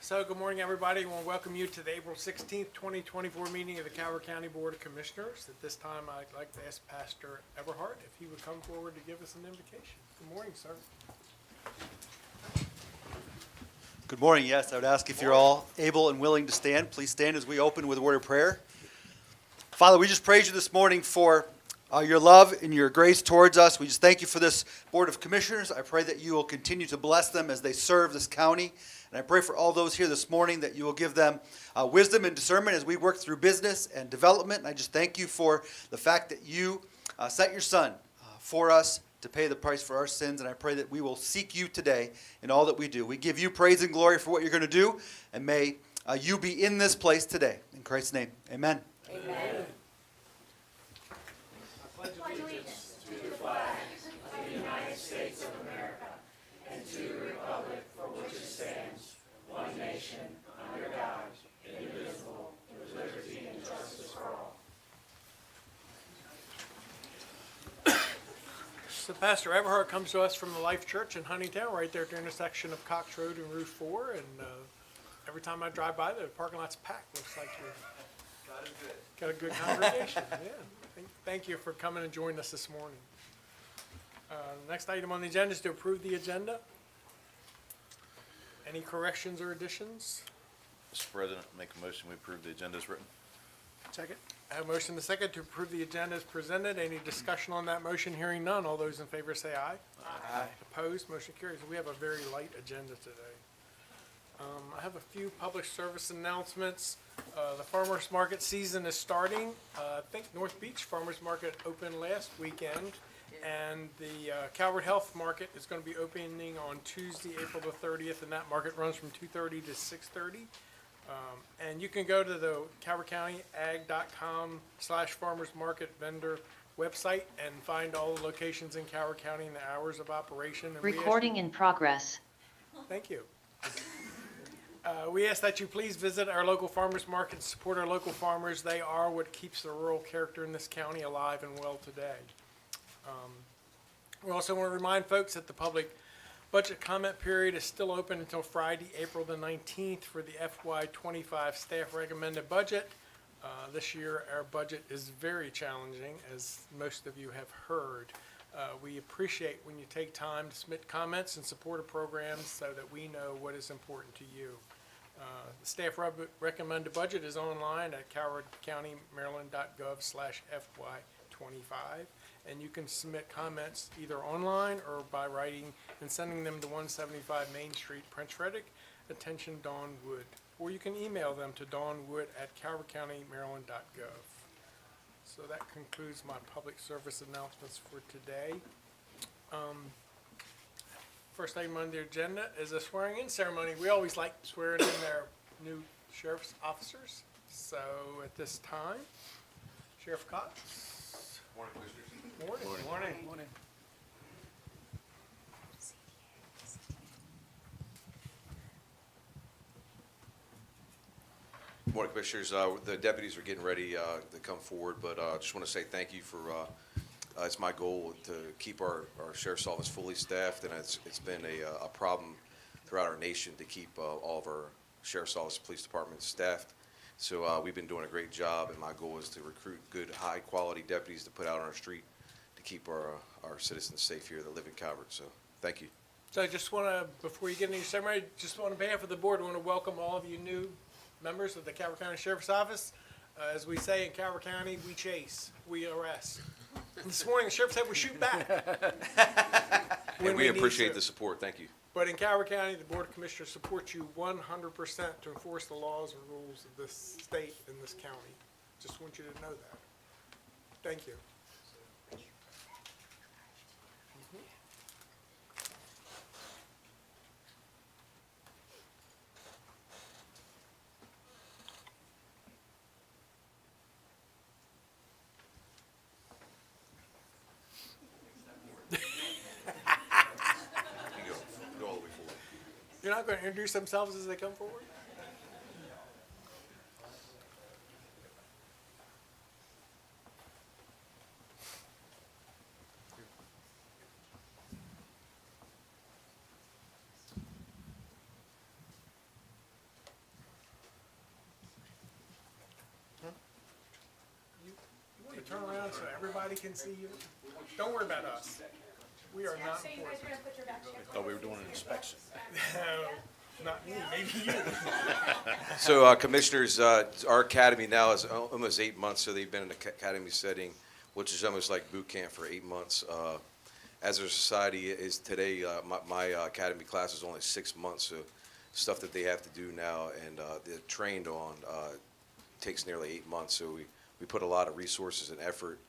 So good morning, everybody. I want to welcome you to the April 16th, 2024 meeting of the Calvert County Board of Commissioners. At this time, I'd like to ask Pastor Everhart if he would come forward to give us an invocation. Good morning, sir. Good morning. Yes, I would ask if you're all able and willing to stand. Please stand as we open with a word of prayer. Father, we just praise you this morning for your love and your grace towards us. We just thank you for this Board of Commissioners. I pray that you will continue to bless them as they serve this county. And I pray for all those here this morning that you will give them wisdom and discernment as we work through business and development. And I just thank you for the fact that you sent your son for us to pay the price for our sins. And I pray that we will seek you today in all that we do. We give you praise and glory for what you're going to do. And may you be in this place today. In Christ's name, amen. Amen. So Pastor Everhart comes to us from the Life Church in Huntingtown, right there at the intersection of Cox Road and Route 4. And every time I drive by, the parking lot's packed. Looks like you've got a good congregation. Yeah. Thank you for coming and joining us this morning. Next item on the agenda is to approve the agenda. Any corrections or additions? Mr. President, make a motion we approve the agenda as written. Second. I have a motion and a second to approve the agenda as presented. Any discussion on that motion? Hearing none. All those in favor say aye. Aye. Opposed? Motion carries. We have a very light agenda today. I have a few public service announcements. The farmers market season is starting. I think North Beach Farmers Market opened last weekend, and the Calvert Health Market is going to be opening on Tuesday, April the 30th, and that market runs from 2:30 to 6:30. And you can go to the calvertcountyag.com/farmers market vendor website and find all the locations in Calvert County and the hours of operation. And Recording in progress. Thank you. We ask that you please visit our local farmers market and support our local farmers. They are what keeps the rural character in this county alive and well today. We also want to remind folks that the public budget comment period is still open until Friday, April the 19th for the FY25 staff recommended budget. This year, our budget is very challenging, as most of you have heard. We appreciate when you take time to submit comments and support a program so that we know what is important to you. The staff recommended budget is online at calvertcountymaryland.gov/FY25. And you can submit comments either online or by writing and sending them to 175 Main Street, Prince Frederick, attention Dawn Wood. Or you can email them to dawnwood@calvertcountymaryland.gov. So that concludes my public service announcements for today. First item on the agenda is a swearing-in ceremony. We always like swearing in our new sheriff's officers. So at this time, Sheriff Cox. Morning, Commissioners. Morning. Morning. Morning, Commissioners. The deputies are getting ready to come forward, but I just want to say thank you for, it's my goal to keep our sheriff's office fully staffed, and it's been a problem throughout our nation to keep all of our sheriff's office, police departments staffed. So we've been doing a great job, and my goal is to recruit good, high-quality deputies to put out on our street to keep our citizens safe here that live in Calvert. So thank you. So I just want to, before you get into your ceremony, just on behalf of the board, I want to welcome all of you new members of the Calvert County Sheriff's Office. As we say in Calvert County, we chase, we arrest. And this morning, the sheriff said we shoot back. And we appreciate the support. Thank you. But in Calvert County, the Board of Commissioners supports you 100% to enforce the laws and rules of this state and this county. Just want you to know that. Thank you. Go all the way forward. You're not going to introduce themselves as they come forward? turn around so everybody can see you? Don't worry about us. We are not So you guys are gonna put your back check? Thought we were doing an inspection. Not me, maybe you. So, Commissioners, our academy now is almost 8 months, so they've been in the academy setting, which is almost like boot camp for 8 months. As our society is today, my academy class is only 6 months, so stuff that they have to do now and they're trained on takes nearly 8 months. So we put a lot of resources and effort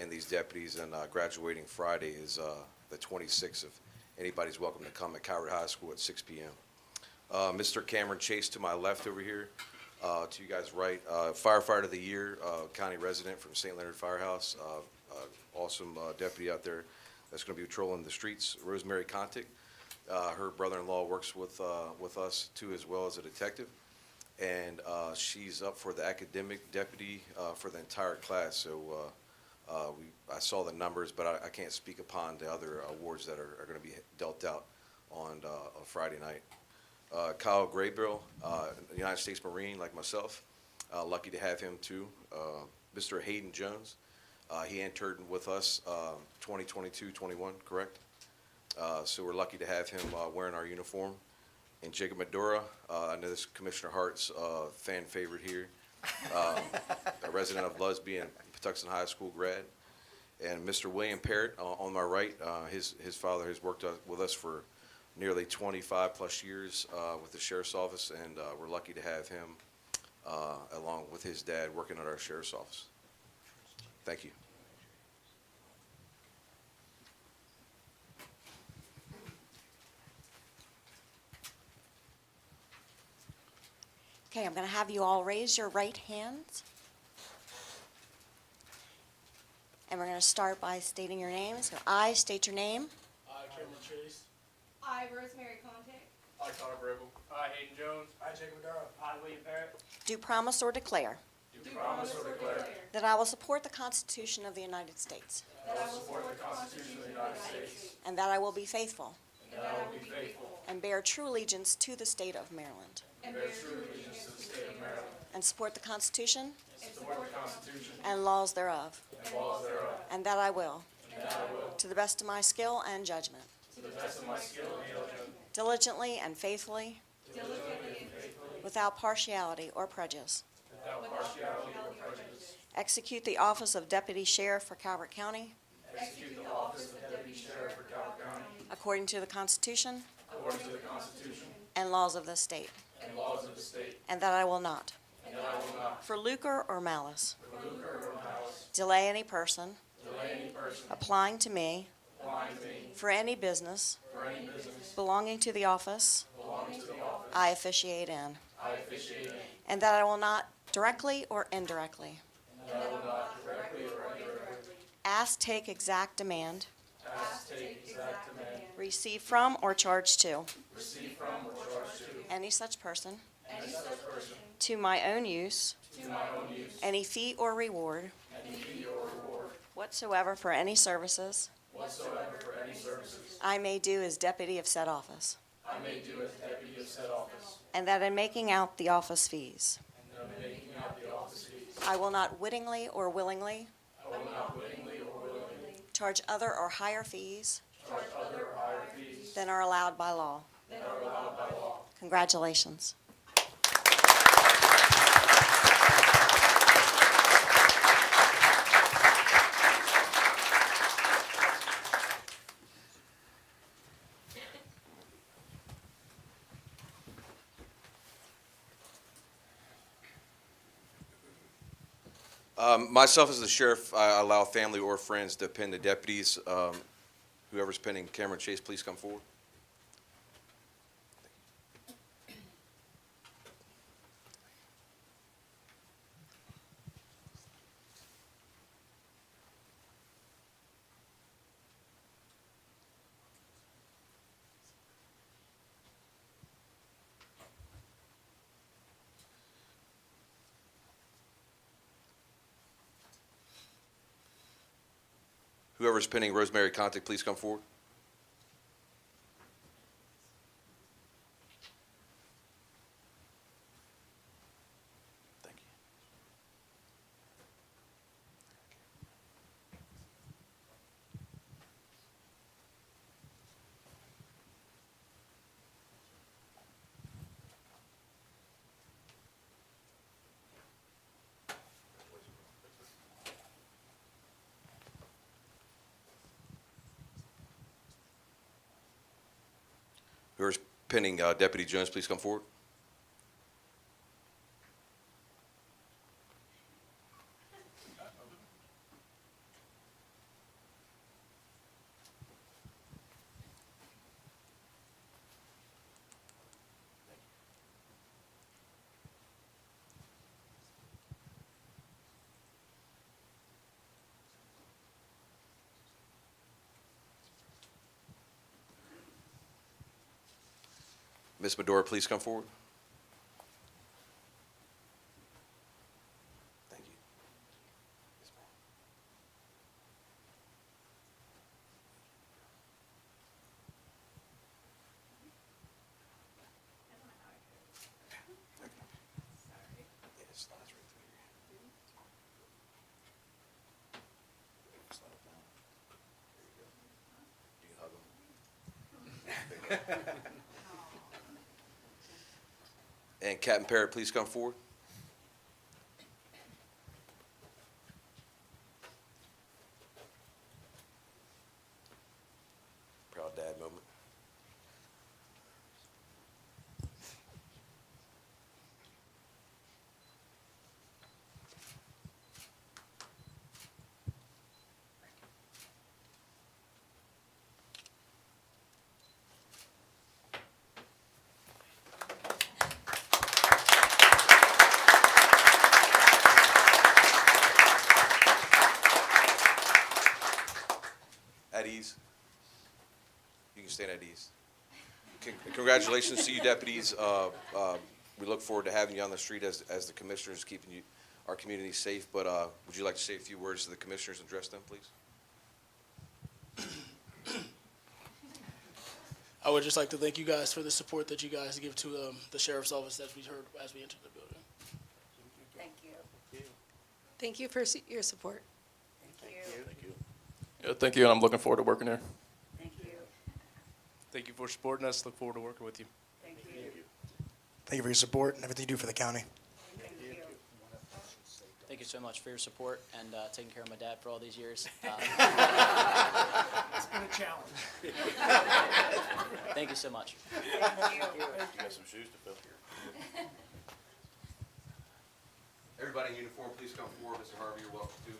in these deputies, and graduating Friday is the 26th. If anybody's welcome to come at Coward High School at 6 p.m. Mr. Cameron Chase to my left over here, to you guys' right, firefighter of the year, county resident from St. Leonard Firehouse, awesome deputy out there that's going to be patrolling the streets. Rosemary Contick, her brother-in-law works with us too, as well as a detective, and she's up for the academic deputy for the entire class. So I saw the numbers, but I can't speak upon the other awards that are going to be dealt out on Friday night. Kyle Graybill, United States Marine like myself, lucky to have him too. Mr. Hayden Jones, he interned with us 2022-21, correct? So we're lucky to have him wearing our uniform. And Jacob Medora, I know this is Commissioner Hart's fan favorite here, a resident of Lusby and Patuxent High School grad. And Mr. William Parrott on my right, his father has worked with us for nearly 25 plus years with the Sheriff's Office, and we're lucky to have him along with his dad working at our Sheriff's Office. Thank you. Okay, I'm going to have you all raise your right hands. And we're going to start by stating your names. So I state your name. I, Cameron Chase. I, Rosemary Contick, I, Connor Grable. I, Hayden Jones. I, Jacob Maduro. I, William Barrett. Do promise or declare do promise or declare that I will support the Constitution of the United States that I will support the Constitution of the United States and that I will be faithful and that I will be faithful and bear true allegiance to the state of Maryland and bear true allegiance to the state of Maryland and support the Constitution and support the Constitution and laws thereof, and laws thereof, and that I will, to the best of my skill and judgment, to the best of my skill and judgment, diligently and faithfully, without partiality or prejudice, without partiality or prejudice, execute the office of Deputy Sheriff for Calvert County execute the office of Deputy Sheriff for Calvert County according to the Constitution according to the Constitution and laws of this state, and laws of the state, and that I will not, and that I will not, for lucre or malice, for lucre or malice, delay any person delay any person applying to me applying to me for any business for any business belonging to the office belonging to the office I officiate in, I officiate in, and that I will not directly or indirectly and that I will not directly or indirectly ask, take, exact, demand, ask, take, exact, demand, receive from, or charge to receive from, or charge to any such person any such person to my own use to my own use, any fee or reward any fee or reward whatsoever for any services whatsoever for any services I may do as deputy of said office, I may do as deputy of said office, and that in making out the office fees and of making out the office fees, I will not wittingly or willingly I will not wittingly or willingly charge other or higher fees charge other or higher fees than are allowed by law. than are allowed by law. Congratulations. Myself as the sheriff, I allow family or friends to pin the deputies. Whoever's pinning Cameron Chase, please come forward. Whoever's pinning Rosemary Contick, please come forward. Thank you. Whoever's pending, Deputy Jones, please come forward. Ms. Medora, please come forward. Thank you. Yes, ma'am. Yeah, it slides right through here. Slide it down. There you go. You can hug them. And Captain Parrott, please come forward. Proud dad moment. At ease. You can stand at ease. Congratulations to you deputies. We look forward to having you on the street as the commissioners, keeping our community safe. But would you like to say a few words to the commissioners and address them, please? I would just like to thank you guys for the support that you guys give to the sheriff's office as we heard as we entered the building. Thank you. Thank you for your support. Thank you. Yeah, thank you, and I'm looking forward to working there. Thank you. Thank you for supporting us. Look forward to working with you. Thank you. Thank you for your support and everything you do for the county. Thank you. Thank you so much for your support and taking care of my dad for all these years. It's been a challenge. Thank you so much. Thank you. You got some shoes to fill here. Everybody in uniform, please come forward. Mr. Harvey, you're welcome to.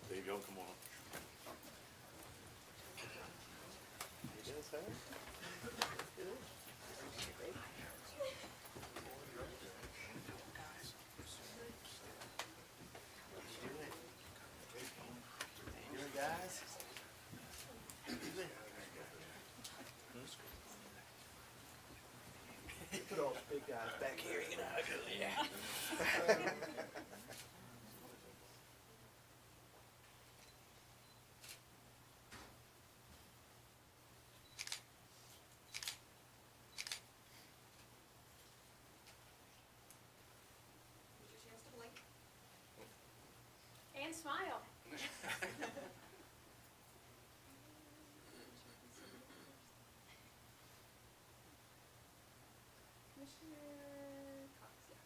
There you go, come on. Put all the big guys back here, you know. And smile. Commissioner Cox, yeah.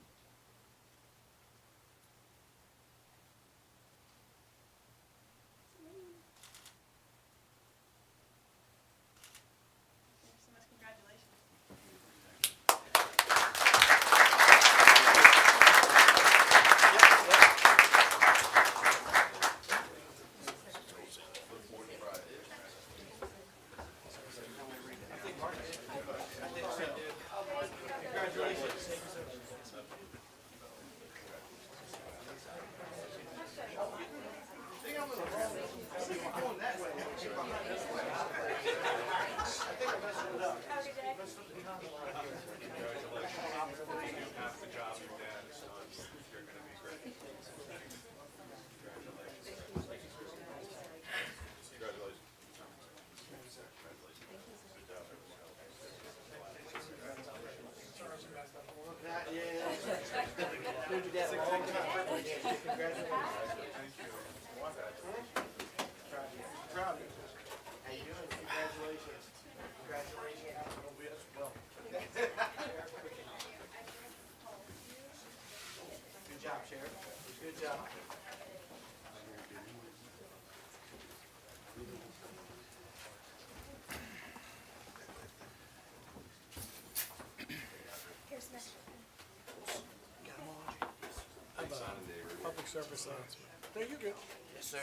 Public service announcement. No, you're good. Yes, sir.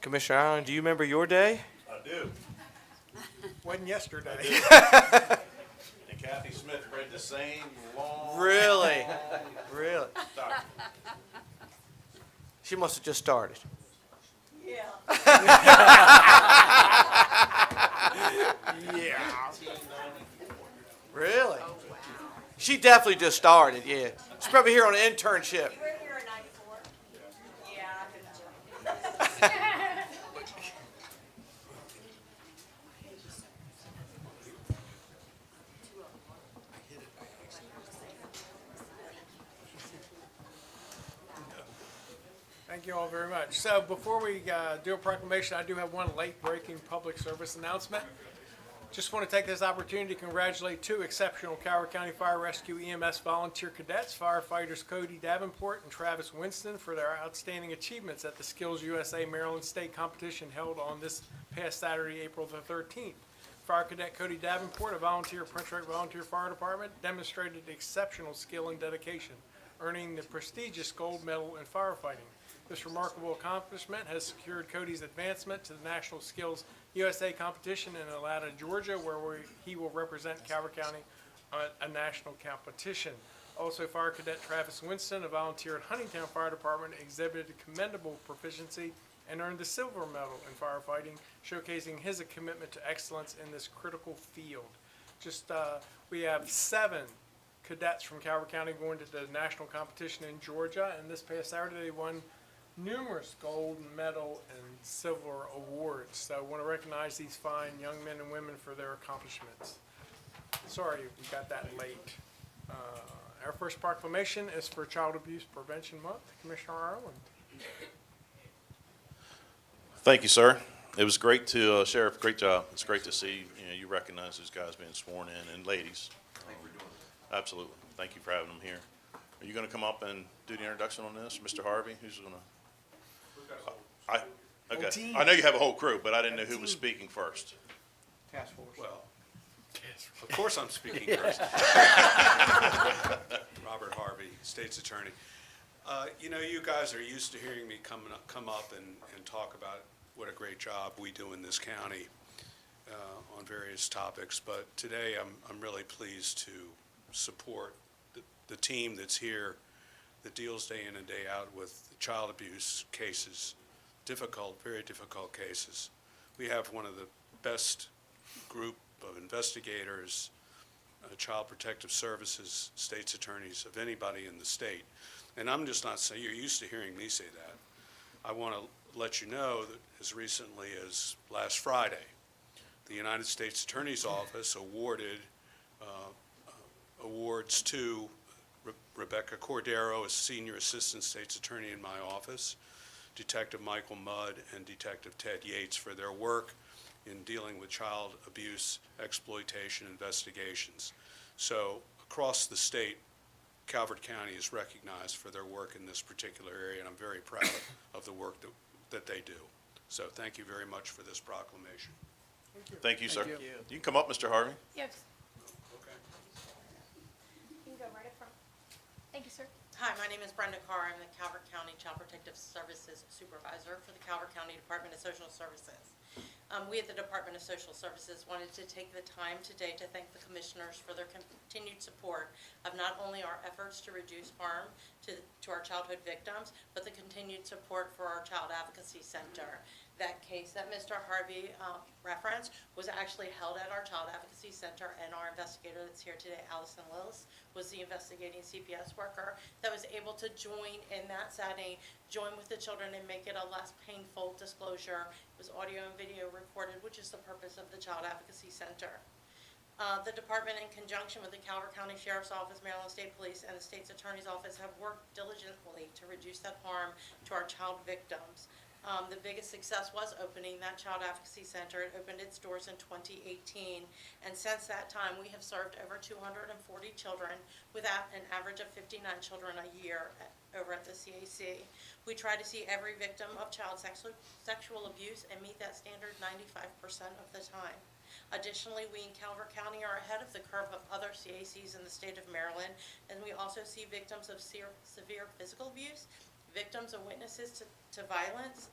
Commissioner Allen, do you remember your day? I do. Wasn't yesterday. And Kathy Smith read the same long. Really? Really? document. She must have just started. Yeah. Really? She definitely just started, yeah. She's probably here on an internship. You were here in '94? Yeah. Thank you all very much. So before we do a proclamation, I do have one late-breaking public service announcement. Just want to take this opportunity to congratulate two exceptional Coward County Fire Rescue EMS volunteer cadets, firefighters Cody Davenport and Travis Winston, for their outstanding achievements at the Skills USA Maryland State Competition held on this past Saturday, April the 13th. Fire Cadet Cody Davenport, a volunteer at Prince Rupert Volunteer Fire Department, demonstrated exceptional skill and dedication, earning the prestigious gold medal in firefighting. This remarkable accomplishment has secured Cody's advancement to the National Skills USA competition in Atlanta, Georgia, where he will represent Calvert County on a national competition. Also, Fire Cadet Travis Winston, a volunteer at Huntingtown Fire Department, exhibited commendable proficiency and earned the silver medal in firefighting, showcasing his commitment to excellence in this critical field. We have 7 cadets from Calvert County going to the national competition in Georgia, and this past Saturday they won numerous gold medal and silver awards. So I want to recognize these fine young men and women for their accomplishments. Sorry we got that late. Our first proclamation is for Child Abuse Prevention Month. Commissioner Ireland. Thank you, sir. It was great to, Sheriff, great job. It's great to see, you recognize those guys being sworn in, and ladies. Absolutely. Thank you for having them here. Are you going to come up and do the introduction on this? Mr. Harvey, who's going to? Okay. I know you have a whole crew, but I didn't know who was speaking first. Task Force. Well, of course I'm speaking first. Robert Harvey, State's Attorney. You guys are used to hearing me come up and talk about what a great job we do in this county on various topics, but today I'm really pleased to support the team that's here that deals day in and day out with child abuse cases, very difficult cases. We have one of the best group of investigators, Child Protective Services, state's attorneys of anybody in the state. And I'm just not saying, you're used to hearing me say that. I want to let you know that as recently as last Friday, the United States Attorney's Office awarded awards to Rebecca Cordero, a senior assistant state's attorney in my office, Detective Michael Mudd, and Detective Ted Yates for their work in dealing with child abuse exploitation investigations. So across the state, Calvert County is recognized for their work in this particular area, and I'm very proud of the work that they do. So thank you very much for this proclamation. Thank you, sir. Thank you. You can come up, Mr. Harvey. Yes, Okay. you can go right up front. Thank you, sir. Hi, my name is Brenda Carr. I'm the Calvert County Child Protective Services Supervisor for the Calvert County Department of Social Services. We at the Department of Social Services wanted to take the time today to thank the commissioners for their continued support of not only our efforts to reduce harm to our childhood victims, but the continued support for our Child Advocacy Center. That case that Mr. Harvey referenced was actually held at our Child Advocacy Center, and our investigator that's here today, Allison Lillis, was the investigating CPS worker that was able to join in that setting, join with the children and make it a less painful disclosure. It was audio and video recorded, which is the purpose of the Child Advocacy Center. The department, in conjunction with the Calvert County Sheriff's Office, Maryland State Police, and the State's Attorney's Office, have worked diligently to reduce that harm to our child victims. The biggest success was opening that Child Advocacy Center. It opened its doors in 2018, and since that time, we have served over 240 children with an average of 59 children a year over at the CAC. We try to see every victim of child sexual abuse and meet that standard 95% of the time. Additionally, we in Calvert County are ahead of the curve of other CACs in the state of Maryland, and we also see victims of severe physical abuse, victims or witnesses to violence,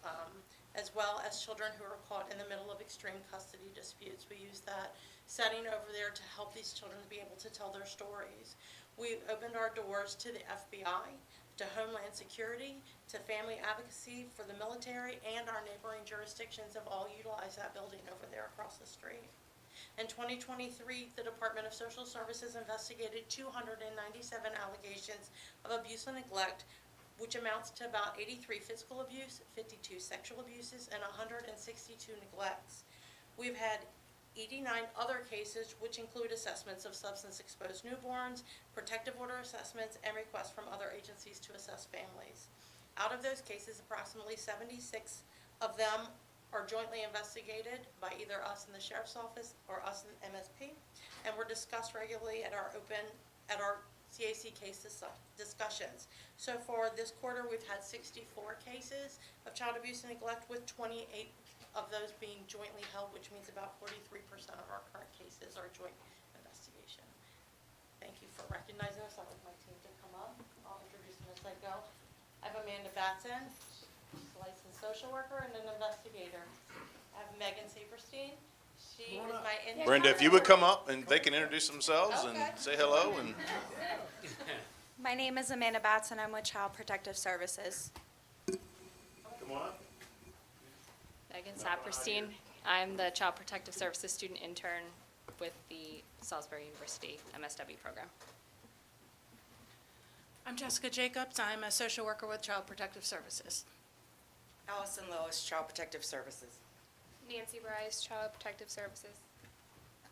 as well as children who are caught in the middle of extreme custody disputes. We use that setting over there to help these children be able to tell their stories. We've opened our doors to the FBI, to Homeland Security, to family advocacy for the military, and our neighboring jurisdictions have all utilized that building over there across the street. In 2023, the Department of Social Services investigated 297 allegations of abuse and neglect, which amounts to about 83 physical abuse, 52 sexual abuses, and 162 neglects. We've had 89 other cases, which include assessments of substance-exposed newborns, protective order assessments, and requests from other agencies to assess families. Out of those cases, approximately 76 of them are jointly investigated by either us in the Sheriff's Office or us in MSP, and were discussed regularly at our CAC case discussions. So far this quarter, we've had 64 cases of child abuse and neglect, with 28 of those being jointly held, which means about 43% of our current cases are joint investigation. Thank you for recognizing us. I'd like my team to come up. I'll introduce them as I go. I have Amanda Batson, she's a licensed social worker and an investigator. I have Megan Saperstein. She is my intern. Brenda, if you would come up and they can introduce themselves and say hello and. My name is Amanda Batson. I'm with Child Protective Services. Come on up. Megan Saperstein. I'm the Child Protective Services student intern with the Salisbury University MSW program. I'm Jessica Jacobs. I'm a social worker with Child Protective Services. Allison Lewis, Child Protective Services. Nancy Bryce, Child Protective Services.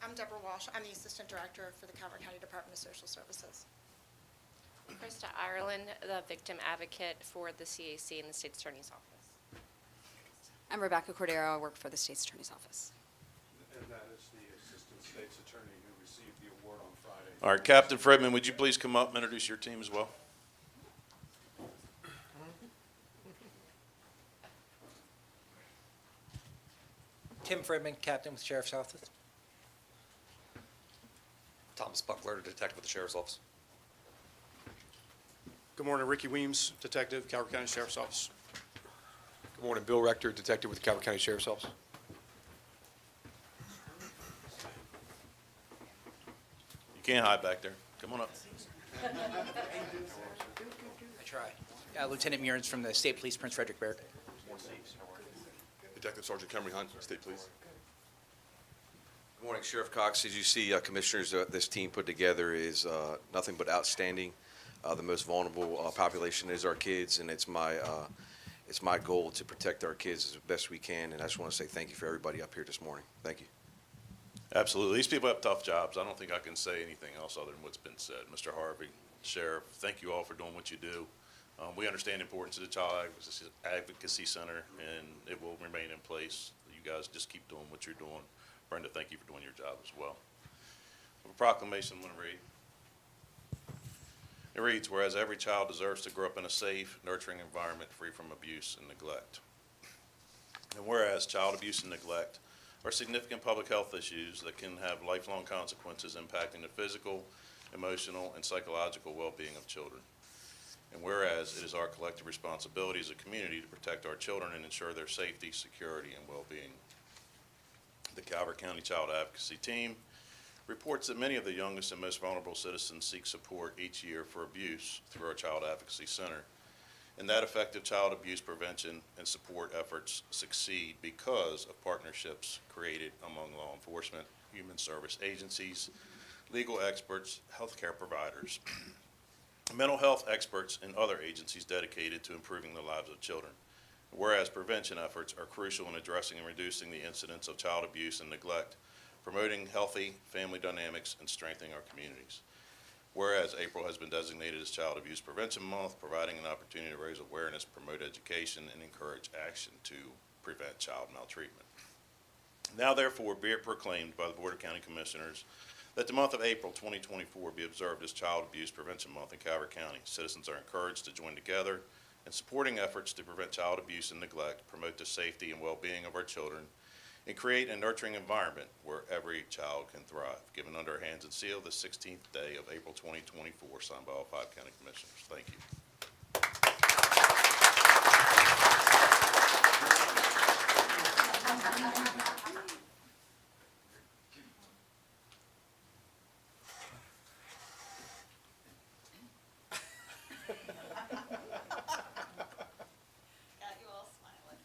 I'm Deborah Walsh. I'm the Assistant Director for the Calvert County Department of Social Services. Krista Ireland, the Victim Advocate for the CAC in the State's Attorney's Office. I'm Rebecca Cordero. I work for the State's Attorney's Office. And that is the Assistant State's Attorney who received the award on Friday. All right, Captain Fredman, would you please come up and introduce your team as well? Tim Fredman, Captain with Sheriff's Office. Thomas Buckler, Detective with the Sheriff's Office. Good morning, Ricky Weems, Detective, Calvert County Sheriff's Office. Good morning, Bill Rector, Detective with the Calvert County Sheriff's Office. You can't hide back there. Come on up. I try. Lieutenant Murins from the State Police, Prince Frederick Barrett. Detective Sergeant Cameron Hunt, State Police. Good morning, Sheriff Cox. As you see, Commissioners, this team put together is nothing but outstanding. The most vulnerable population is our kids, and it's my goal to protect our kids as best we can, and I just want to say thank you for everybody up here this morning. Thank you. Absolutely. These people have tough jobs. I don't think I can say anything else other than what's been said. Mr. Harvey, Sheriff, thank you all for doing what you do. We understand the importance of the Child Advocacy Center, and it will remain in place. You guys just keep doing what you're doing. Brenda, thank you for doing your job as well. A proclamation I'm going to read. It reads, whereas every child deserves to grow up in a safe, nurturing environment free from abuse and neglect. And whereas child abuse and neglect are significant public health issues that can have lifelong consequences impacting the physical, emotional, and psychological well-being of children. And whereas it is our collective responsibility as a community to protect our children and ensure their safety, security, and well-being. The Calvert County Child Advocacy Team reports that many of the youngest and most vulnerable citizens seek support each year for abuse through our Child Advocacy Center, and that effective child abuse prevention and support efforts succeed because of partnerships created among law enforcement, human service agencies, legal experts, healthcare providers, mental health experts, and other agencies dedicated to improving the lives of children. Whereas prevention efforts are crucial in addressing and reducing the incidence of child abuse and neglect, promoting healthy family dynamics, and strengthening our communities. Whereas April has been designated as Child Abuse Prevention Month, providing an opportunity to raise awareness, promote education, and encourage action to prevent child maltreatment. Now therefore be it proclaimed by the Board of County Commissioners that the month of April 2024 be observed as Child Abuse Prevention Month in Calvert County. Citizens are encouraged to join together in supporting efforts to prevent child abuse and neglect, promote the safety and well-being of our children, and create a nurturing environment where every child can thrive. Given under our hands and seal the 16th day of April 2024, signed by all 5 county commissioners. Thank you. Got you all smiling.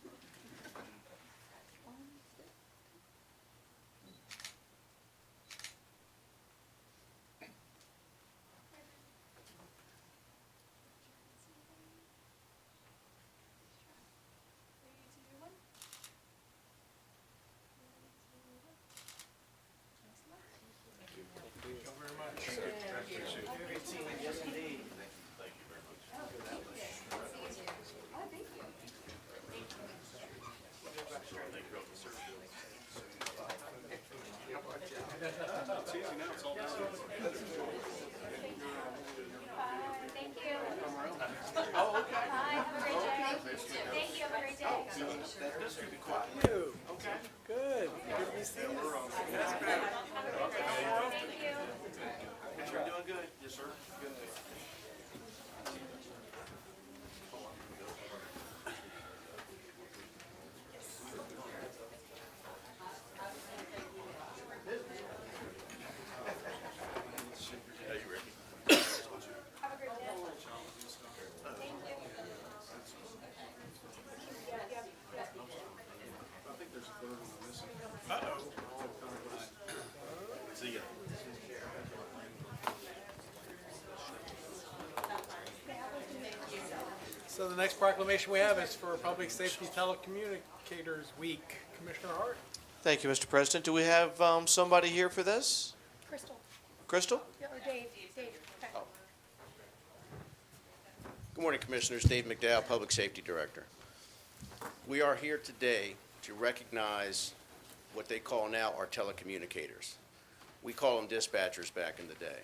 Good. Good to see you. You're doing good. Yes, sir. Good. See ya. So the next proclamation we have is for Public Safety Telecommunicators Week. Commissioner Hart? Thank you, Mr. President. Do we have somebody here for this? Crystal. Crystal? Yeah, or Dave. Dave. Okay. Good morning, Commissioners. Dave McDowell, Public Safety Director. We are here today to recognize what they call now our telecommunicators. We call them dispatchers back in the day.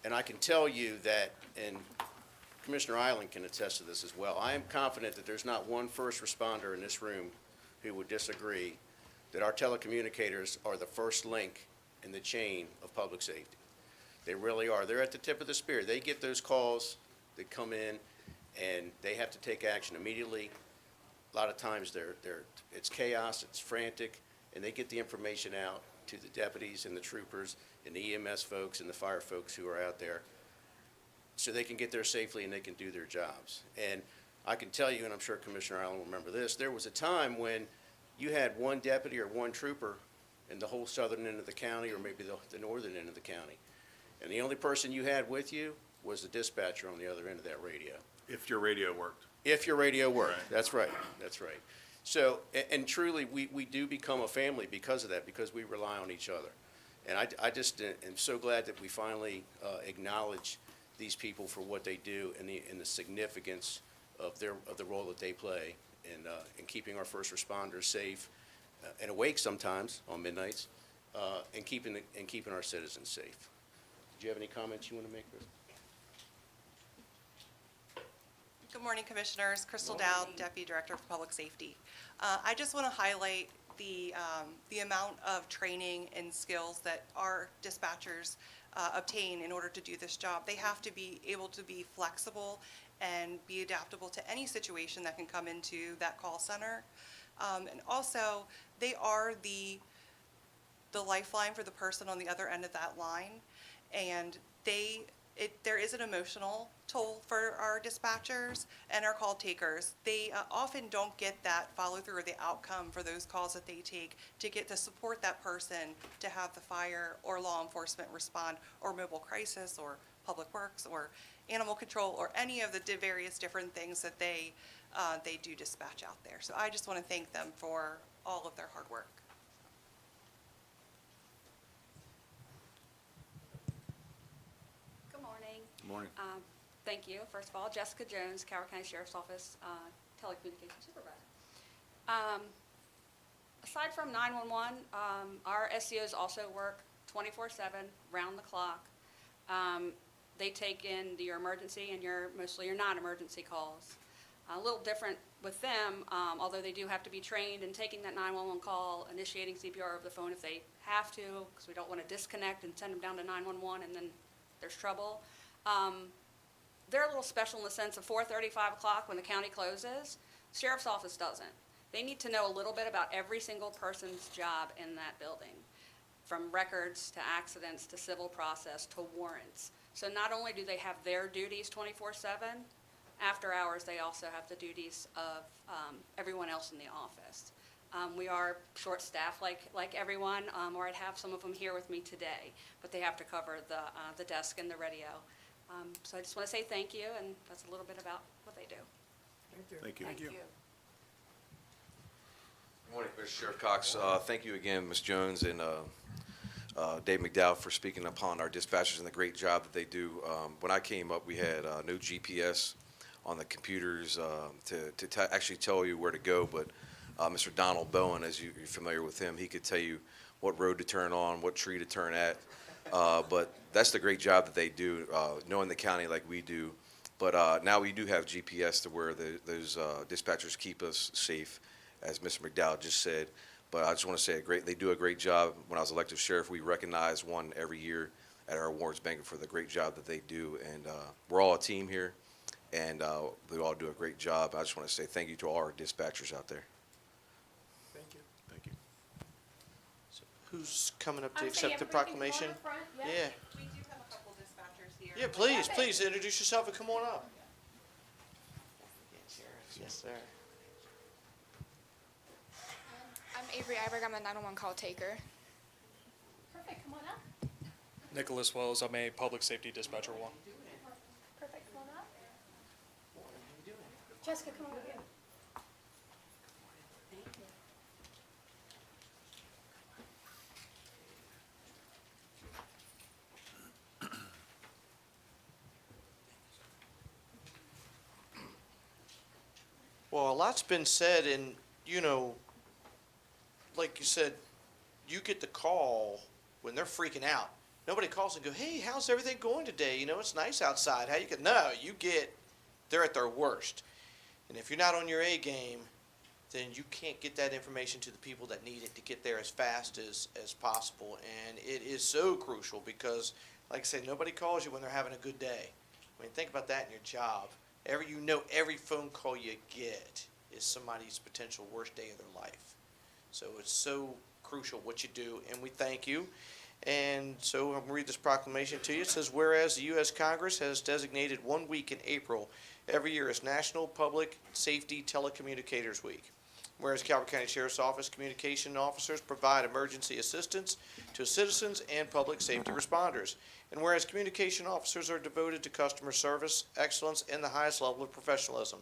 And I can tell you that, and Commissioner Island can attest to this as well, I am confident that there's not one first responder in this room who would disagree that our telecommunicators are the first link in the chain of public safety. They really are. They're at the tip of the spear. They get those calls that come in, and they have to take action immediately. A lot of times it's chaos, it's frantic, and they get the information out to the deputies and the troopers and the EMS folks and the fire folks who are out there so they can get there safely and they can do their jobs. And I can tell you, and I'm sure Commissioner Allen will remember this, there was a time when you had one deputy or one trooper in the whole southern end of the county or maybe the northern end of the county. And the only person you had with you was the dispatcher on the other end of that radio. If your radio worked. If your radio worked, that's right, that's right. So, and truly, we do become a family because of that, because we rely on each other. And I just am so glad that we finally acknowledge these people for what they do and the significance of the role that they play in keeping our first responders safe and awake sometimes on midnights, and keeping our citizens safe. Do you have any comments you want to make, Chris? Good morning, Commissioners. Crystal Dowd, Deputy Director for Public Safety. I just want to highlight the amount of training and skills that our dispatchers obtain in order to do this job. They have to be able to be flexible and be adaptable to any situation that can come into that call center. And also, they are the lifeline for the person on the other end of that line. And there is an emotional toll for our dispatchers and our call takers. They often don't get that follow through or the outcome for those calls that they take to get to support that person to have the fire or law enforcement respond, or mobile crisis or public works or animal control or any of the various different things that they do dispatch out there. So I just want to thank them for all of their hard work. Morning. Thank you. First of all, Jessica Jones, Coward County Sheriff's Office, Telecommunications Supervisor. Aside from 911, our SCOs also work 24/7, round the clock. They take in your emergency and mostly your non-emergency calls. A little different with them, although they do have to be trained in taking that 911 call, initiating CPR over the phone if they have to, because we don't want to disconnect and send them down to 911 and then there's trouble. They're a little special in the sense of 4:30, 5 o'clock when the county closes. Sheriff's Office doesn't. They need to know a little bit about every single person's job in that building, from records to accidents to civil process to warrants. So not only do they have their duties 24/7, after hours they also have the duties of everyone else in the office. We are short-staffed like everyone, or I'd have some of them here with me today, but they have to cover the desk and the radio. So I just want to say thank you, and that's a little bit about what they do. Thank you. Thank you. Thank you. Good morning, Commissioner Sheriff Cox. Thank you again, Ms. Jones and Dave McDowell, for speaking upon our dispatchers and the great job that they do. When I came up, we had no GPS on the computers to actually tell you where to go, but Mr. Donald Bowen, as you're familiar with him, he could tell you what road to turn on, what tree to turn at. But that's the great job that they do, knowing the county like we do. But now we do have GPS to where those dispatchers keep us safe, as Mr. McDowell just said. But I just want to say they do a great job. When I was elected sheriff, we recognize one every year at our awards banquet for the great job that they do. And we're all a team here, and they all do a great job. I just want to say thank you to all our dispatchers out there. Thank you. Thank you. Who's coming up to accept the proclamation? Yeah. We do have a couple dispatchers here. Yeah, please introduce yourself and come on up. Yes, sir. I'm Avery Iberg. I'm the 911 call taker. Perfect, come on up. Nicholas Wells, I'm a public safety dispatcher 1. Perfect, come on up. Jessica, come on up. Well, a lot's been said, and, like you said, you get the call when they're freaking out. Nobody calls and go, hey, how's everything going today? It's nice outside. How you get? No, they're at their worst. And if you're not on your A game, then you can't get that information to the people that need it to get there as fast as possible. And it is so crucial because, like I said, nobody calls you when they're having a good day. I mean, think about that in your job. Every phone call you get is somebody's potential worst day of their life. So it's so crucial what you do, and we thank you. And so I'm going to read this proclamation to you. It says, whereas the U.S. Congress has designated 1 week in April every year as National Public Safety Telecommunicators Week. Whereas Calvert County Sheriff's Office communication officers provide emergency assistance to citizens and public safety responders. And whereas communication officers are devoted to customer service, excellence, and the highest level of professionalism.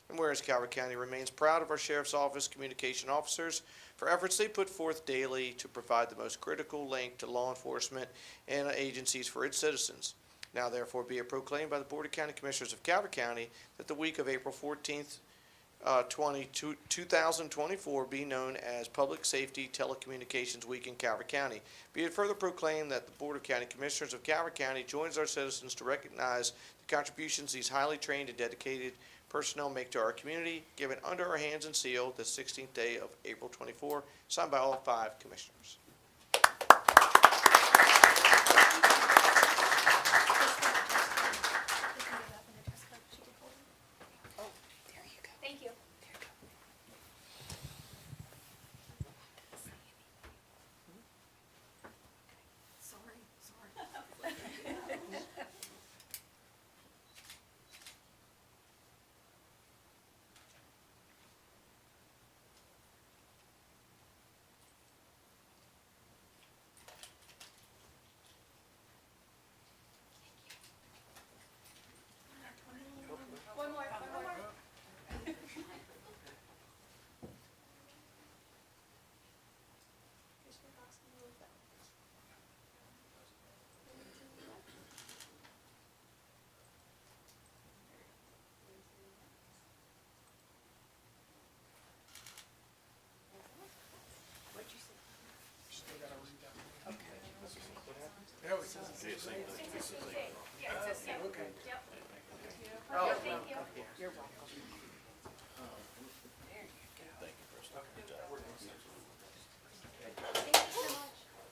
And whereas Calvert County remains proud of our Sheriff's Office communication officers for efforts they put forth daily to provide the most critical link to law enforcement and agencies for its citizens. Now therefore be it proclaimed by the Board of County Commissioners of Calvert County that the week of April 14th, 2024 be known as Public Safety Telecommunications Week in Calvert County. Be it further proclaimed that the Board of County Commissioners of Calvert County joins our citizens to recognize the contributions these highly trained and dedicated personnel make to our community, given under our hands and sealed the 16th day of April 24, signed by all 5 commissioners. Thank you.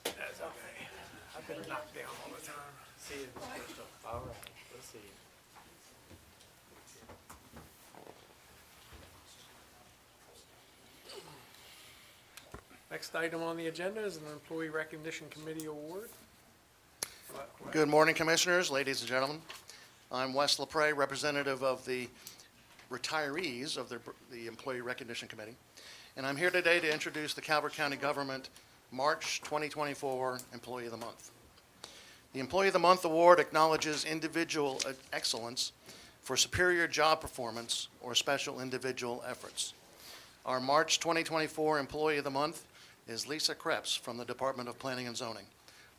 That's okay. I've been knocked down all the time. See you, Crystal. All right, we'll see you. Next item on the agenda is an Employee Recognition Committee Award. Good morning, Commissioners, ladies and gentlemen. I'm Wes LaPre, representative of the retirees of the Employee Recognition Committee, and I'm here today to introduce the Calvert County Government March 2024 Employee of the Month. The Employee of the Month Award acknowledges individual excellence for superior job performance or special individual efforts. Our March 2024 Employee of the Month is Lisa Krebs from the Department of Planning and Zoning.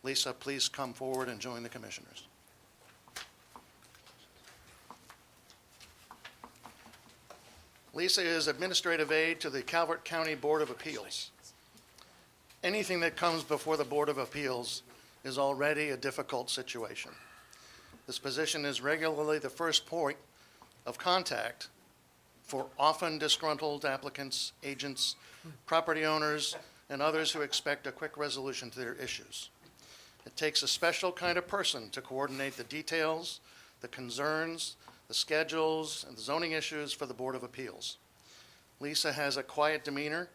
Lisa, please come forward and join the Commissioners. Lisa is administrative aide to the Calvert County Board of Appeals. Anything that comes before the Board of Appeals is already a difficult situation. This position is regularly the first point of contact for often disgruntled applicants, agents, property owners, and others who expect a quick resolution to their issues. It takes a special kind of person to coordinate the details, the concerns, the schedules, and the zoning issues for the Board of Appeals. Lisa has a quiet demeanor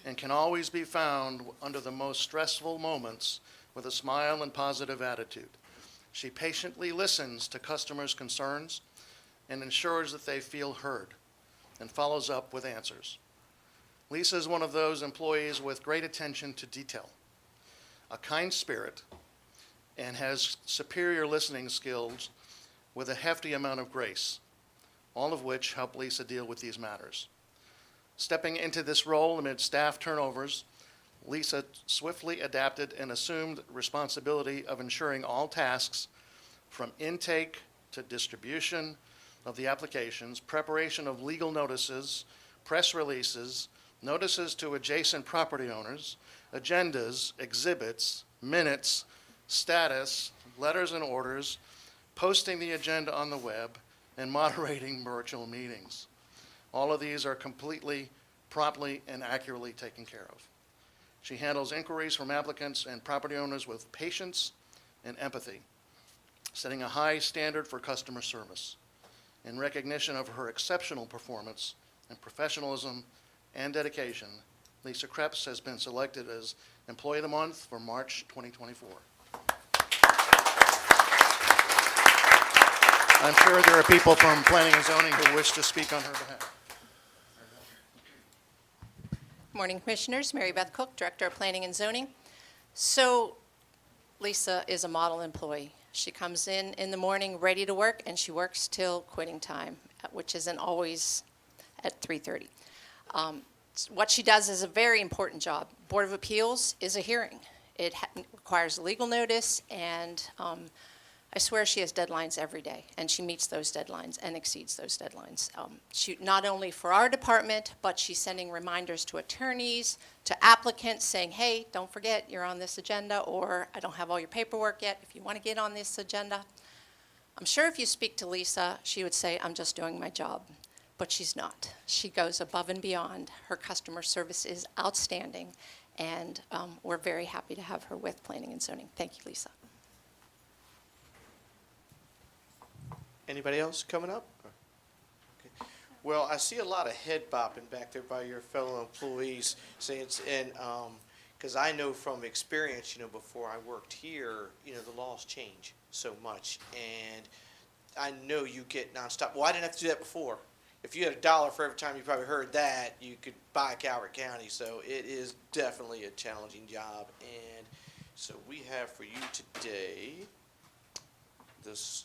and can always be found under the most stressful moments with a smile and positive attitude. She patiently listens to customers' concerns and ensures that they feel heard and follows up with answers. Lisa is one of those employees with great attention to detail, a kind spirit, and has superior listening skills with a hefty amount of grace, all of which help Lisa deal with these matters. Stepping into this role amid staff turnovers, Lisa swiftly adapted and assumed responsibility of ensuring all tasks from intake to distribution of the applications, preparation of legal notices, press releases, notices to adjacent property owners, agendas, exhibits, minutes, status, letters and orders, posting the agenda on the web, and moderating virtual meetings. All of these are completely, promptly, and accurately taken care of. She handles inquiries from applicants and property owners with patience and empathy, setting a high standard for customer service. In recognition of her exceptional performance and professionalism and dedication, Lisa Krebs has been selected as Employee of the Month for March 2024. I'm sure there are people from Planning and Zoning who wish to speak on her behalf. Morning, Commissioners. Mary Beth Cook, Director of Planning and Zoning. So Lisa is a model employee. She comes in the morning ready to work, and she works till quitting time, which isn't always at 3:30. What she does is a very important job. Board of Appeals is a hearing. It requires legal notice, and I swear she has deadlines every day, and she meets those deadlines and exceeds those deadlines. She, not only for our department, but she's sending reminders to attorneys, to applicants, saying, hey, don't forget you're on this agenda, or I don't have all your paperwork yet if you want to get on this agenda. I'm sure if you speak to Lisa, she would say, I'm just doing my job. But she's not. She goes above and beyond. Her customer service is outstanding, and we're very happy to have her with Planning and Zoning. Thank you, Lisa. Anybody else coming up? Okay. Well, I see a lot of head bopping back there by your fellow employees, saying, and because I know from experience, before I worked here, the laws change so much, and I know you get nonstop. Well, I didn't have to do that before. If you had $1 for every time you probably heard that, you could buy Calvert County. So it is definitely a challenging job, and so we have for you today this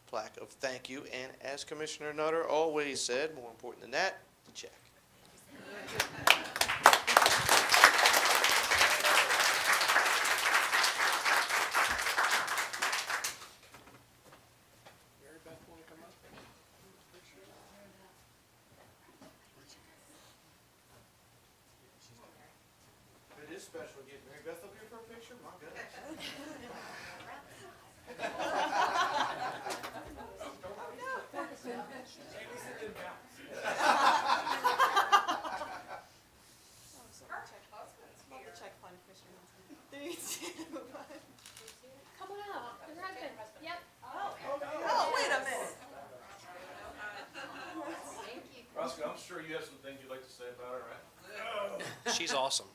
plaque of thank you, and as Commissioner Nutter always said, more important than that, the check. Mary Beth, want to come up? It is special getting Mary Beth up here for a picture. My goodness. Come on up. Your husband. Yep. Oh, wait a minute. Roscoe, I'm sure you have some things you'd like to say about her, right? She's awesome.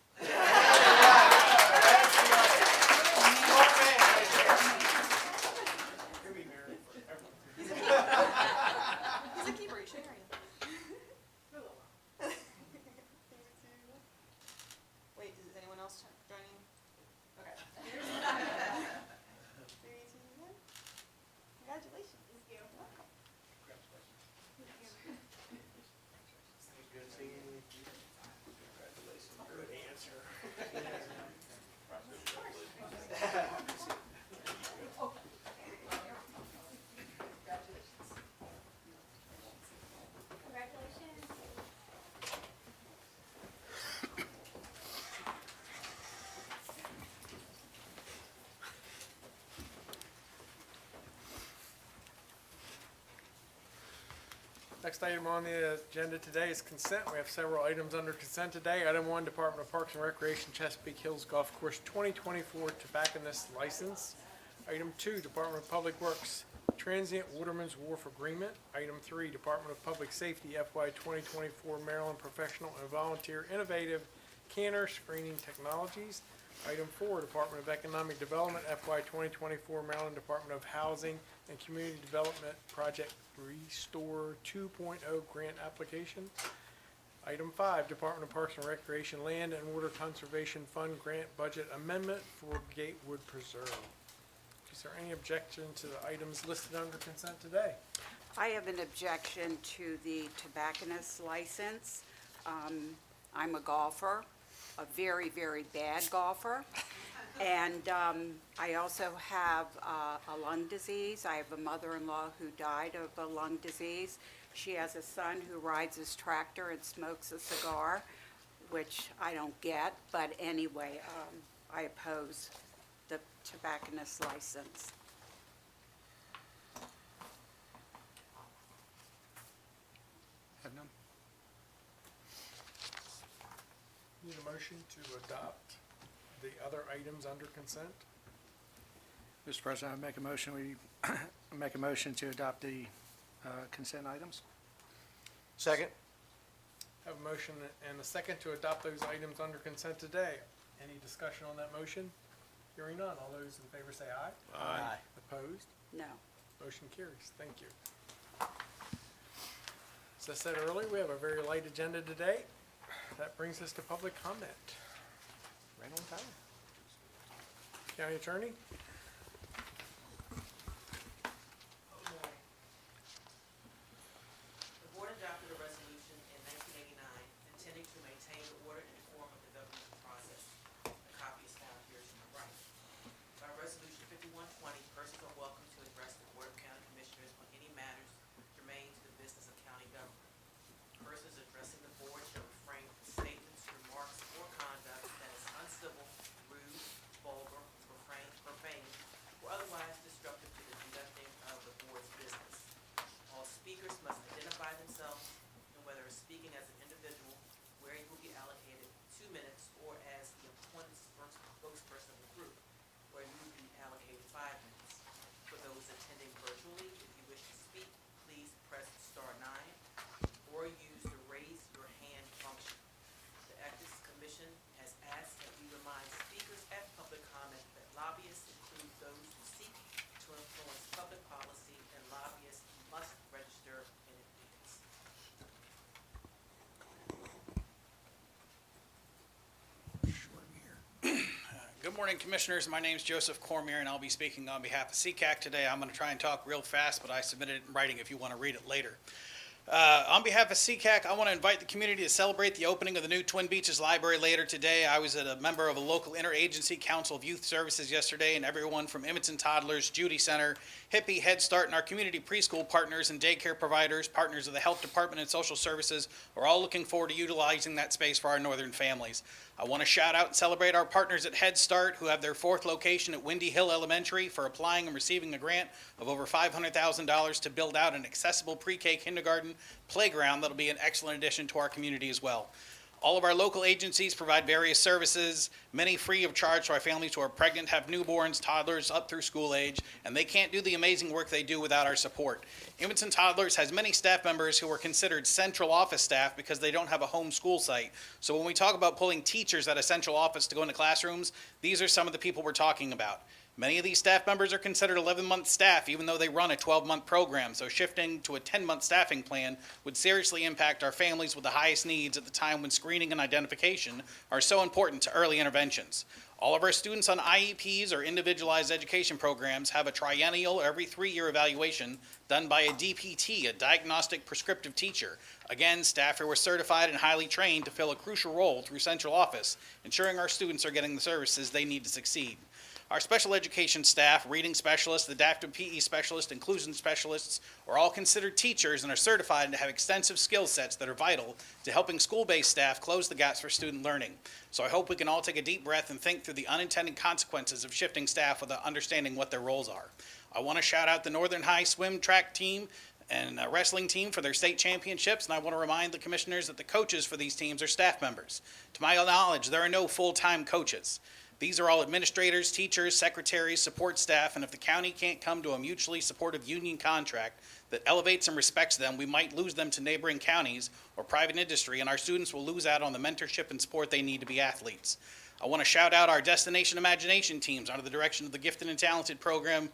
He's a keeper, he's sharing. Wait, is anyone else joining? Okay. 3, 2, 1. Congratulations. Welcome. Good seeing you. Good answer. Next item on the agenda today is consent. We have several items under consent today. Item 1, Department of Parks and Recreation Chesapeake Hills Golf Course 2024 tobacconist license. Item 2, Department of Public Works Transient Waterman's Wharf Agreement. Item 3, Department of Public Safety FY 2024 Maryland Professional and Volunteer Innovative Canner Screening Technologies. Item 4, Department of Economic Development FY 2024 Maryland Department of Housing and Community Development Project Restore 2.0 Grant Application. Item 5, Department of Parks and Recreation Land and Water Conservation Fund Grant Budget Amendment for Gatewood Preserve. Is there any objection to the items listed under consent today? I have an objection to the tobacconist license. I'm a golfer, a very, very bad golfer. And I also have a lung disease. I have a mother-in-law who died of a lung disease. She has a son who rides his tractor and smokes a cigar, which I don't get. But anyway, I oppose the tobacconist license. Have none? Need a motion to adopt the other items under consent? Mr. President, I make a motion, we make a motion to adopt the consent items. Second. Have a motion and a second to adopt those items under consent today. Any discussion on that motion? Hearing none. All those in favor say aye. Aye. Opposed? No. Motion carries. Thank you. As I said earlier, we have a very light agenda today. That brings us to public comment. Right on time. County Attorney? The board adopted a resolution in 1989 intending to maintain the order and form of the government process. A copy is found here to my right. By Resolution 5120, persons are welcome to address the Board of County Commissioners on any matters germane to the business of county government. Persons addressing the board shall refrain from statements, remarks, or conduct that is uncivil, rude, vulgar, profane, or otherwise disruptive to the conducting of the board's business. All speakers must identify themselves and whether speaking as an individual, where you will be allocated 2 minutes, or as the appointed spokesperson of the group, where you will be allocated 5 minutes. For those attending virtually, if you wish to speak, please press *9 or use the raise your hand function. The Ethics Commission has asked that we remind speakers at public comment that lobbyists include those who seek to influence public policy, and lobbyists must register in advance. Good morning, Commissioners. My name is Joseph Cormier, and I'll be speaking on behalf of CCAC today. I'm going to try and talk real fast, but I submitted it in writing if you want to read it later. On behalf of CCAC, I want to invite the community to celebrate the opening of the new Twin Beaches Library later today. I was a member of a local interagency council of youth services yesterday, and everyone from Emmets and Toddlers, Judy Center, Hippie, Head Start, and our community preschool partners and daycare providers, partners of the Health Department and Social Services, are all looking forward to utilizing that space for our northern families. I want to shout out and celebrate our partners at Head Start who have their 4th location at Windy Hill Elementary for applying and receiving a grant of over $500,000 to build out an accessible pre-K kindergarten playground that'll be an excellent addition to our community as well. All of our local agencies provide various services, many free of charge to our families who are pregnant, have newborns, toddlers up through school age, and they can't do the amazing work they do without our support. Infants and Toddlers has many staff members who are considered central office staff because they don't have a home school site. So when we talk about pulling teachers out of central office to go into classrooms, these are some of the people we're talking about. Many of these staff members are considered 11-month staff, even though they run a 12-month program. So shifting to a 10-month staffing plan would seriously impact our families with the highest needs at the time when screening and identification are so important to early interventions. All of our students on IEPs or individualized education programs have a triennial or every 3-year evaluation done by a DPT, a diagnostic prescriptive teacher. Again, staff who are certified and highly trained to fill a crucial role through central office, ensuring our students are getting the services they need to succeed. Our special education staff, reading specialists, adaptive PE specialists, inclusion specialists, are all considered teachers and are certified and have extensive skill sets that are vital to helping school-based staff close the gaps for student learning. So I hope we can all take a deep breath and think through the unintended consequences of shifting staff without understanding what their roles are. I want to shout out the Northern High swim track team and wrestling team for their state championships, and I want to remind the commissioners that the coaches for these teams are staff members. To my knowledge, there are no full-time coaches. These are all administrators, teachers, secretaries, support staff, and if the county can't come to a mutually supportive union contract that elevates and respects them, we might lose them to neighboring counties or private industry, and our students will lose out on the mentorship and support they need to be athletes. I want to shout out our Destination Imagination teams under the direction of the Gifted and Talented program,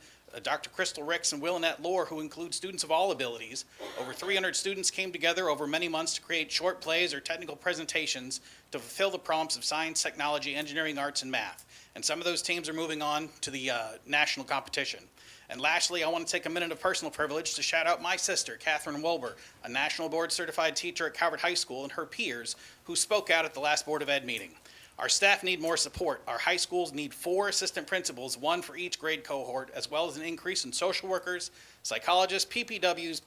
Dr. Crystal Ricks and Willinette Lohr, who include students of all abilities. Over 300 students came together over many months to create short plays or technical presentations to fulfill the prompts of science, technology, engineering, arts, and math. And some of those teams are moving on to the national competition. And lastly, I want to take a minute of personal privilege to shout out my sister, Catherine Wilbur, a national board certified teacher at Calvert High School, and her peers who spoke out at the last Board of Ed meeting. Our staff need more support. Our high schools need 4 assistant principals, 1 for each grade cohort, as well as an increase in social workers, psychologists, PPWs,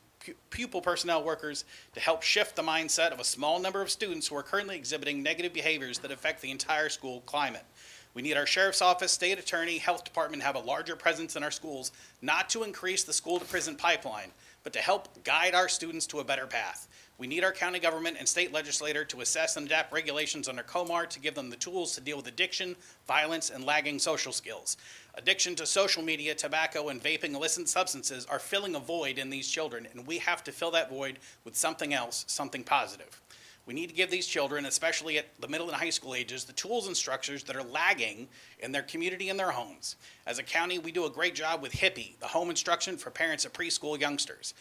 pupil personnel workers to help shift the mindset of a small number of students who are currently exhibiting negative behaviors that affect the entire school climate. We need our sheriff's office, state attorney, health department to have a larger presence in our schools, not to increase the school to prison pipeline, but to help guide our students to a better path. We need our county government and state legislator to assess and adapt regulations under COMAR to give them the tools to deal with addiction, violence, and lagging social skills. Addiction to social media, tobacco, and vaping illicit substances are filling a void in these children, and we have to fill that void with something else, something positive. We need to give these children, especially at the middle and high school ages, the tools and structures that are lagging in their community and their homes. As a county, we do a great job with HIPPY, the home instruction for parents of preschool youngsters.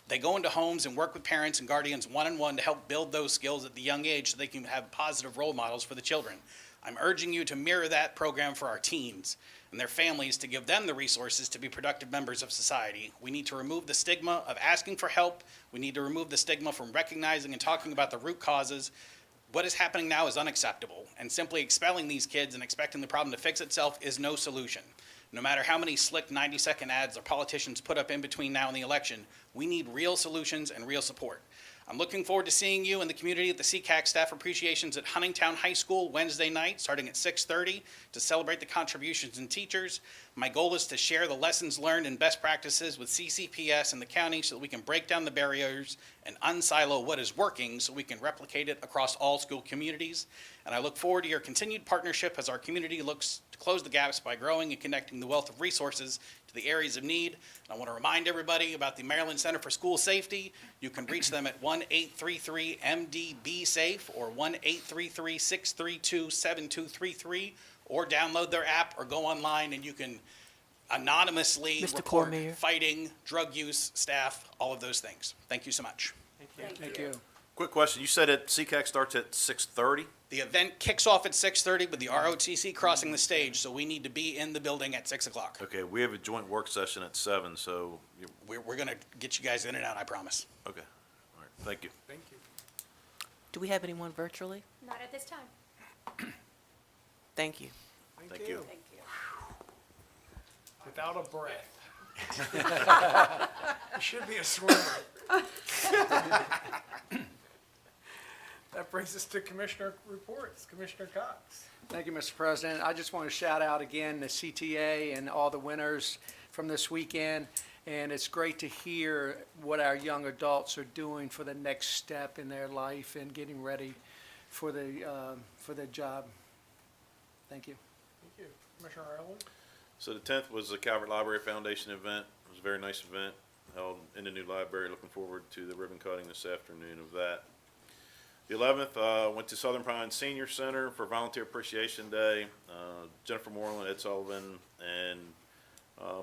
They go into homes and work with parents and guardians one-on-one to help build those skills at the young age so they can have positive role models for the children. I'm urging you to mirror that program for our teens and their families to give them the resources to be productive members of society. We need to remove the stigma of asking for help. We need to remove the stigma from recognizing and talking about the root causes. What is happening now is unacceptable, and simply expelling these kids and expecting the problem to fix itself is no solution. No matter how many slick 90-second ads the politicians put up in between now and the election, we need real solutions and real support. I'm looking forward to seeing you in the community at the CCAC Staff Appreciations at Huntingtown High School Wednesday night, starting at 6:30, to celebrate the contributions in teachers. My goal is to share the lessons learned and best practices with CCPS and the county so that we can break down the barriers and unsilo what is working so we can replicate it across all school communities. And I look forward to your continued partnership as our community looks to close the gaps by growing and connecting the wealth of resources to the areas of need. And I want to remind everybody about the Maryland Center for School Safety. You can reach them at 1-833-MD-BE-SAFE or 1-833-632-7233, or download their app or go online and you can anonymously report fighting, drug use, staff, all of those things. Thank you so much. Thank you. Quick question, you said at CCAC starts at 6:30? The event kicks off at 6:30 with the ROTC crossing the stage, so we need to be in the building at 6 o'clock. Okay, we have a joint work session at 7, so We're going to get you guys in and out, I promise. okay, all right, thank you. Thank you. Do we have anyone virtually? Not at this time. Thank you. Thank you. Thank you. Without a breath. You should be a swimmer. That brings us to Commissioner reports. Commissioner Cox. Thank you, Mr. President. I just want to shout out again the CTA and all the winners from this weekend. And it's great to hear what our young adults are doing for the next step in their life and getting ready for the job. Thank you. Thank you. Commissioner Ireland? So the 10th was the Calvert Library Foundation event. It was a very nice event held in the new library. Looking forward to the ribbon cutting this afternoon of that. The 11th, went to Southern Pines Senior Center for Volunteer Appreciation Day. Jennifer Moreland, Ed Sullivan, and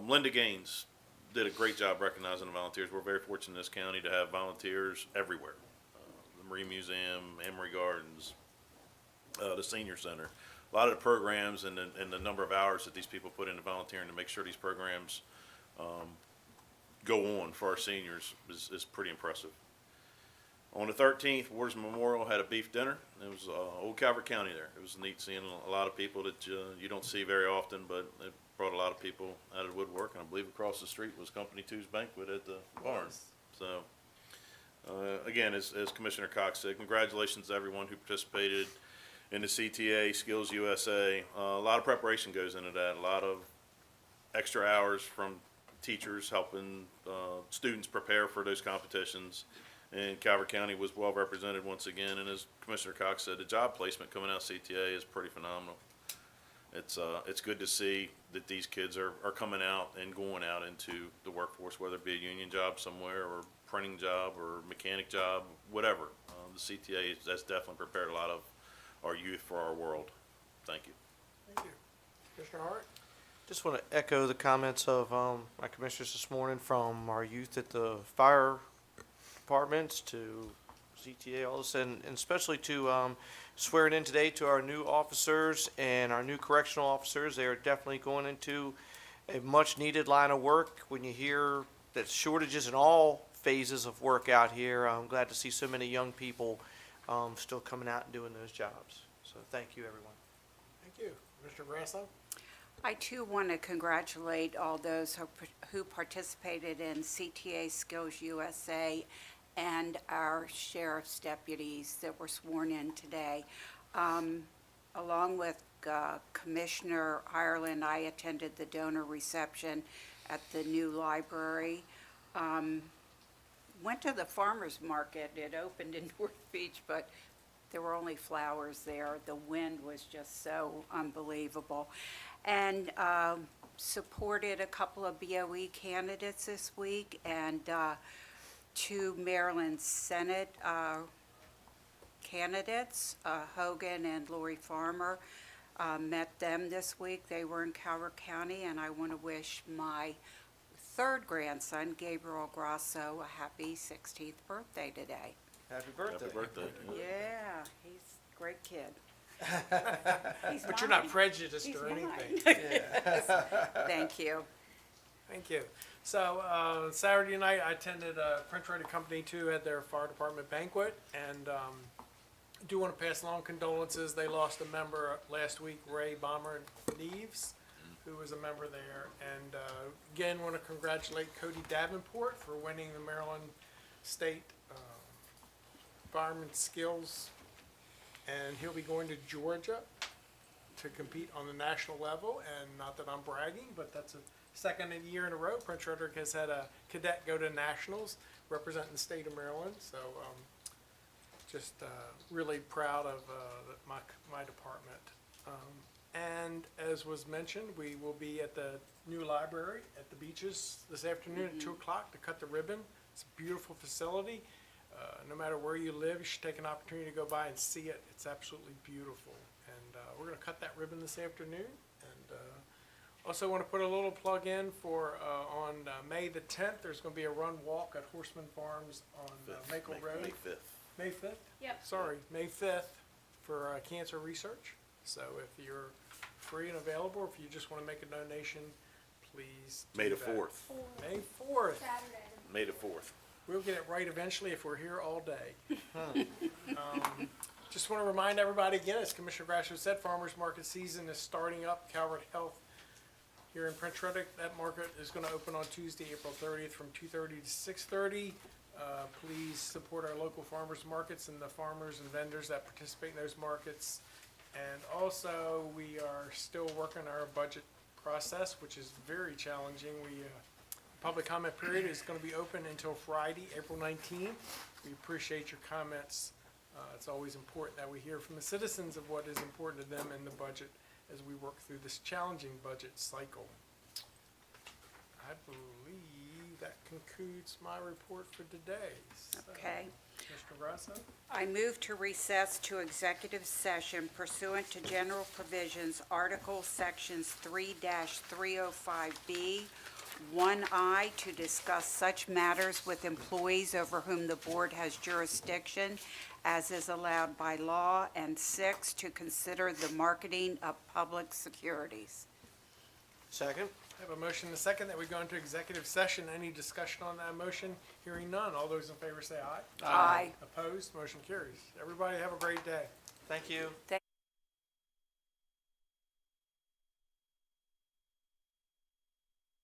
Linda Gaines did a great job recognizing the volunteers. We're very fortunate in this county to have volunteers everywhere. The Marine Museum, Amory Gardens, the Senior Center. A lot of the programs and the number of hours that these people put into volunteering to make sure these programs go on for our seniors is pretty impressive. On the 13th, Wars Memorial had a beef dinner. It was Old Calvert County there. It was neat seeing a lot of people that you don't see very often, but it brought a lot of people out of the woodwork. And I believe across the street was Company 2's banquet at the barn. So, again, as Commissioner Cox said, congratulations to everyone who participated in the CTA, Skills USA. A lot of preparation goes into that. A lot of extra hours from teachers helping students prepare for those competitions. And Calvert County was well represented once again. And as Commissioner Cox said, the job placement coming out of CTA is pretty phenomenal. It's good to see that these kids are coming out and going out into the workforce, whether it be a union job somewhere or printing job or mechanic job, whatever. The CTA that's definitely prepared a lot of our youth for our world. Thank you. Thank you. Commissioner Hart? Just want to echo the comments of my commissioners this morning, from our youth at the fire departments to CTA, all this, and especially to swearing in today to our new officers and our new correctional officers. They are definitely going into a much-needed line of work. When you hear that shortages in all phases of work out here, I'm glad to see so many young people still coming out and doing those jobs. So thank you, everyone. Thank you. Mr. Grasso? I too want to congratulate all those who participated in CTA Skills USA and our sheriff's deputies that were sworn in today. Along with Commissioner Ireland, I attended the donor reception at the new library. Went to the farmer's market. It opened in North Beach, but there were only flowers there. The wind was just so unbelievable. And supported a couple of BOE candidates this week, and two Maryland Senate candidates, Hogan and Lori Farmer. Met them this week. They were in Calvert County, and I want to wish my third grandson, Gabriel Grasso, a happy 16th birthday today. Happy birthday. Happy birthday. Yeah, he's a great kid. But you're not prejudiced He's or mine. anything. Yes. Thank you. Thank you. So Saturday night, I attended Prince Frederick Company 2 at their fire department banquet, and do want to pass along condolences. They lost a member last week, Ray Bomber Neves, who was a member there. And again, want to congratulate Cody Davenport for winning the Maryland State Fireman Skills, and he'll be going to Georgia to compete on the national level. And not that I'm bragging, but that's a second year in a row Prince Frederick has had a cadet go to nationals representing the state of Maryland. So just really proud of my department. And as was mentioned, we will be at the new library at the Beaches this afternoon at 2 o'clock to cut the ribbon. It's a beautiful facility. No matter where you live, you should take an opportunity to go by and see it. It's absolutely beautiful. And we're going to cut that ribbon this afternoon. And also want to put a little plug in for on May the 10th, there's going to be a run walk at Horseman Farms on Maple Road. May 5th. May 5th? Yep. Sorry, May 5th for cancer research. So if you're free and available, if you just want to make a donation, please do May the that. 4th. May 4th. May the 4th. We'll get it right eventually if we're here all day. Just want to remind everybody again, as Commissioner Grasso said, farmers market season is starting up. Calvert Health here in Prince Frederick. That market is going to open on Tuesday, April 30th from 2:30 to 6:30. Please support our local farmers markets and the farmers and vendors that participate in those markets. And also, we are still working our budget process, which is very challenging. Public comment period is going to be open until Friday, April 19th. We appreciate your comments. It's always important that we hear from the citizens of what is important to them in the budget as we work through this challenging budget cycle. I believe that concludes my report for today. So, Okay. Mr. Grasso? I move to recess to executive session pursuant to general provisions, Article Sections 3-305B, 1I, to discuss such matters with employees over whom the board has jurisdiction as is allowed by law, and 6, to consider the marketing of public securities. Second. I have a motion and a second that we go into executive session. Any discussion on that motion? Hearing none. All those in favor say aye. Aye. Opposed? Motion carries. Everybody have a great day. Thank you.